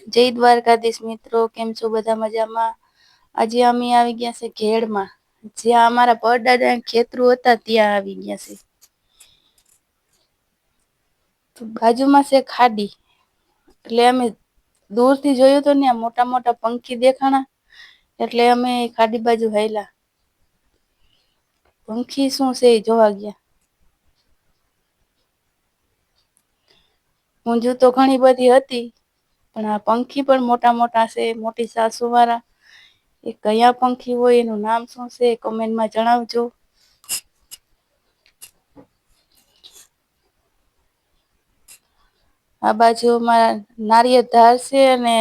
જય દ્વારકાધીશ મિત્રો, કેમ છો બધા મજામાં? આજે અમે આવી ગયા છે ઘેડમાં, જ્યાં અમારા પરદાદા ખેતરો હતા ત્યાં આવી ગયા છે. બાજુમાં છે ખાડી, એટલે અમે દૂર થી જોયું તો ને મોટા મોટા પંખી દેખાણા, એટલે અમે ખાડી બાજુ હાયલા. પંખી શું છે એ જોવા ગયા. ઊંઝું તો ઘણી બધી હતી, પણ આ પંખી પણ મોટા મોટા છે, મોટી સાસુ વાળા. એ કયા પંખી હોય એનું નામ શું છે કોમેન્ટમાં જણાવજો. આ બાજુ અમારા નારિયેળ ધાર છે, અને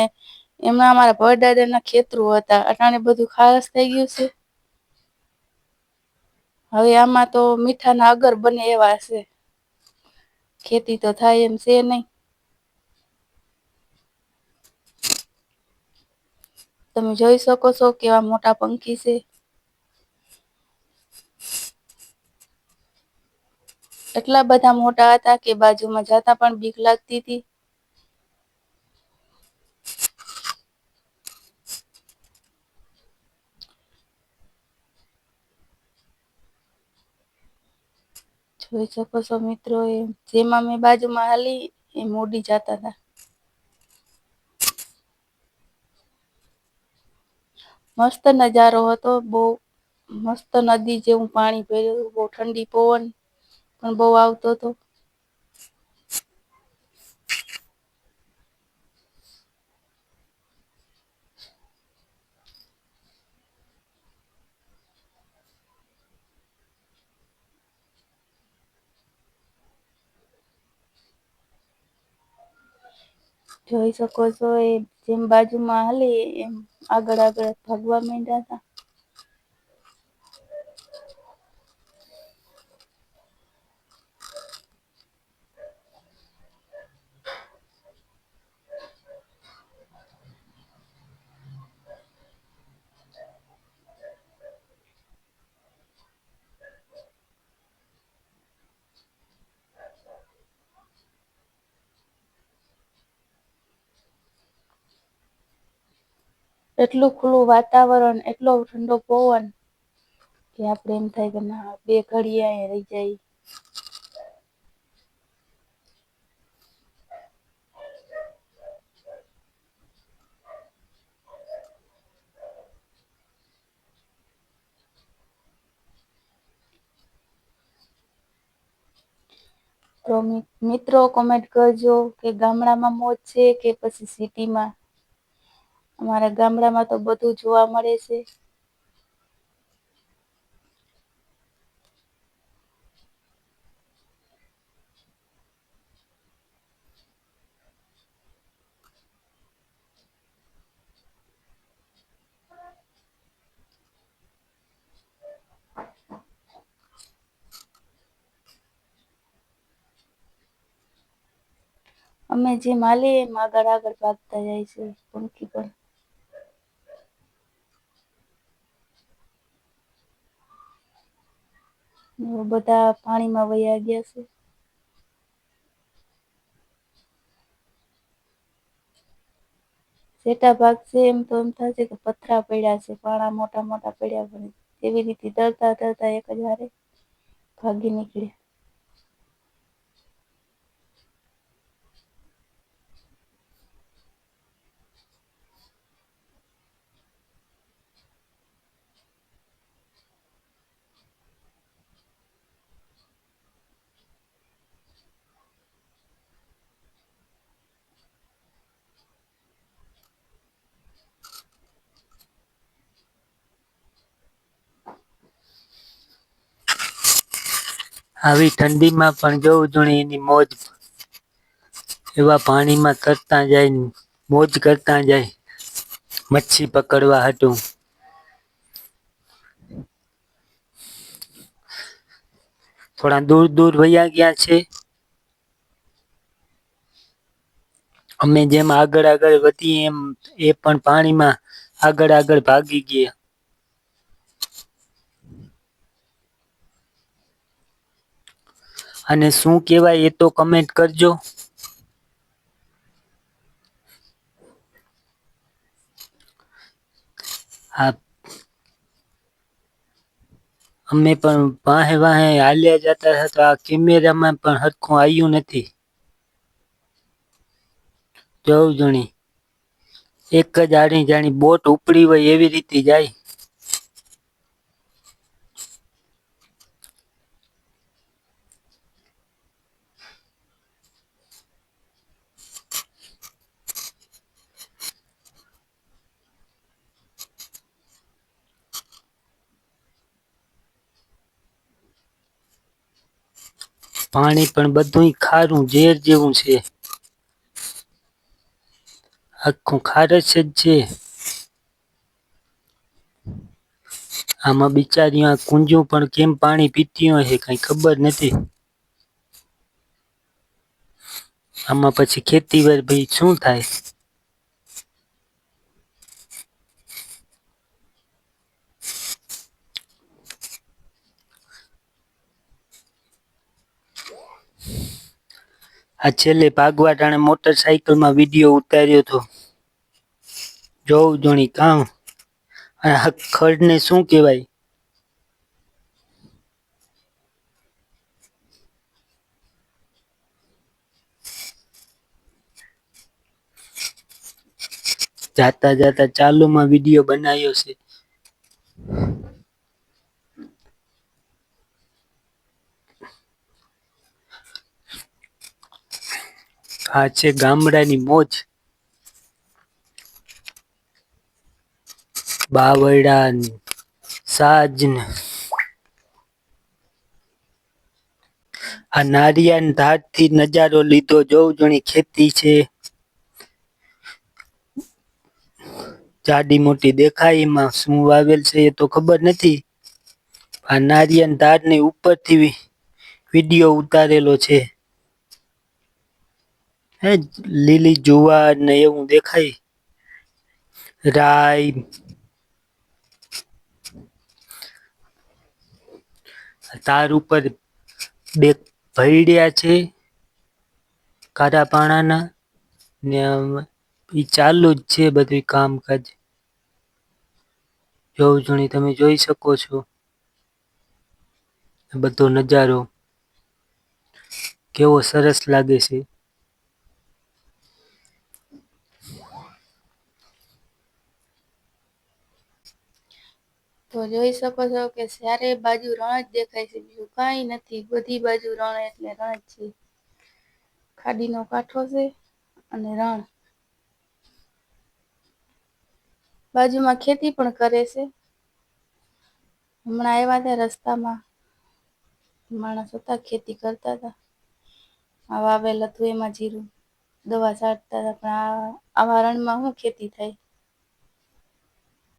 એમાં અમારા પરદાદા ના ખેતરો હતા. અટાણે બધું ખારસ થઈ ગયું છે. હવે આમાં તો મીઠા ના અગર બને એવા છે. ખેતી તો થાય એમ છે નહી. તમે જોઈ શકો છો કેવા મોટા પંખી છે. એટલા બધા મોટા હતા કે બાજુમાં જતા પણ બીક લાગતી હતી. જોઈ શકો છો મિત્રો, એ જેમાં મેં બાજુમાં હાલી એ મોડી જતા હતા. મસ્ત નજારો હતો, બહુ મસ્ત નદી જેવું પાણી પીલું, બહુ ઠંડી પવન પણ બહુ આવતો હતો. જોઈ શકો છો એ જેમ બાજુમાં હાલી એમ આગળ આગળ ભાગવા માંડ્યા હતા. એટલું ખુલ્લું વાતાવરણ, એટલો ઠંડો પવન કે આપડે એમ થાય કે ના બે ઘડી અહીયા રહી જાય. તો મિત્રો કોમેન્ટ કરજો કે ગામડામાં મોજ છે કે પછી સિટીમાં. અમારા ગામડામાં તો બધું જોવા મળે છે. અમે જેમ હાલીએ એમ આગળ આગળ ભાગતા જાય છે પંખી પણ. બધા પાણીમાં વયા ગયા છે. સેટા ભાગ છે એમ તો એમ થશે કે પથરા પડ્યા છે, પાણા મોટા મોટા પડ્યા છે. એવી રીતે તરતા તરતા એક જ હારે ભાગી નીકળ્યા. આવી ઠંડીમાં પણ જોવું જોઈએ એની મોજ. એવા પાણીમાં તરતા જાય, મોજ કરતા જાય. મચ્છી પકડવા હાટુ. થોડા દૂર દૂર વયા ગયા છે. અમે જેમ આગળ આગળ વધીએ એમ એ પણ પાણીમાં આગળ આગળ ભાગી ગયા. અને શું કેવાય એ તો કમેન્ટ કરજો. આ અમે પણ વાહે વાહે હાલ્યા જતા હતા તો આ કેમેરામાં પણ હરખું આવ્યું નથી. જોવ જણી એક જ આડી જાણી બોટ ઉપડી હોય એવી રીતે જાય. પાણી પણ બધું ખારું ઝેર જેવું છે. આખું ખારસ જ છે. આમાં બિચારી કુંજું પણ કેમ પાણી પીતી હોય કઈ ખબર નથી. આમાં પછી ખેતી ભાઈ શું થાય? આ છેલ્લે ભાગવા ટાણે મોટર સાયકલમાં વિડીયો ઉતાર્યો હતો. જોવું જોણી કામ આ ખડને શું કહેવાય? જાતા જાતા ચાલુમાં વિડીયો બનાવ્યો છે. આ છે ગામડાની મોજ. બાવળા સાજ આ નારિયાળ ધાર થી નજારો લીધો જોવું જોણી ખેતી છે. જાડી મોટી દેખાય એમાં શું વાવેલ છે એ તો ખબર નથી. આ નારિયેળ ધારની ઉપરથી વિડીયો ઉતારેલો છે. હે લીલી જુવાર ને એવું દેખાય. રાય તાર ઉપર બે ભૈડ્યા છે. ખારા પાણાના ને ઈ ચાલુ જ છે બધું કામકાજ. જોવું જોણી તમે જોઈ શકો છો. બધો નજારો કેવો સરસ લાગે છે. તો જોઈ શકો છો કે ચારે બાજુ રણ જ દેખાય છે, બીજું કઈ નથી. બધી બાજુ રણ એટલે રણ જ છે. ખાડીનો કાંઠો છે અને રણ. બાજુમાં ખેતી પણ કરે છે. હમણાં આવ્યા હતા રસ્તામાં માણસ હતા ખેતી કરતા હતા. આ વાવેલ હતું એમાં જીરું દવા છાંટતા હતા પણ આવા રણમાં શું ખેતી થાય?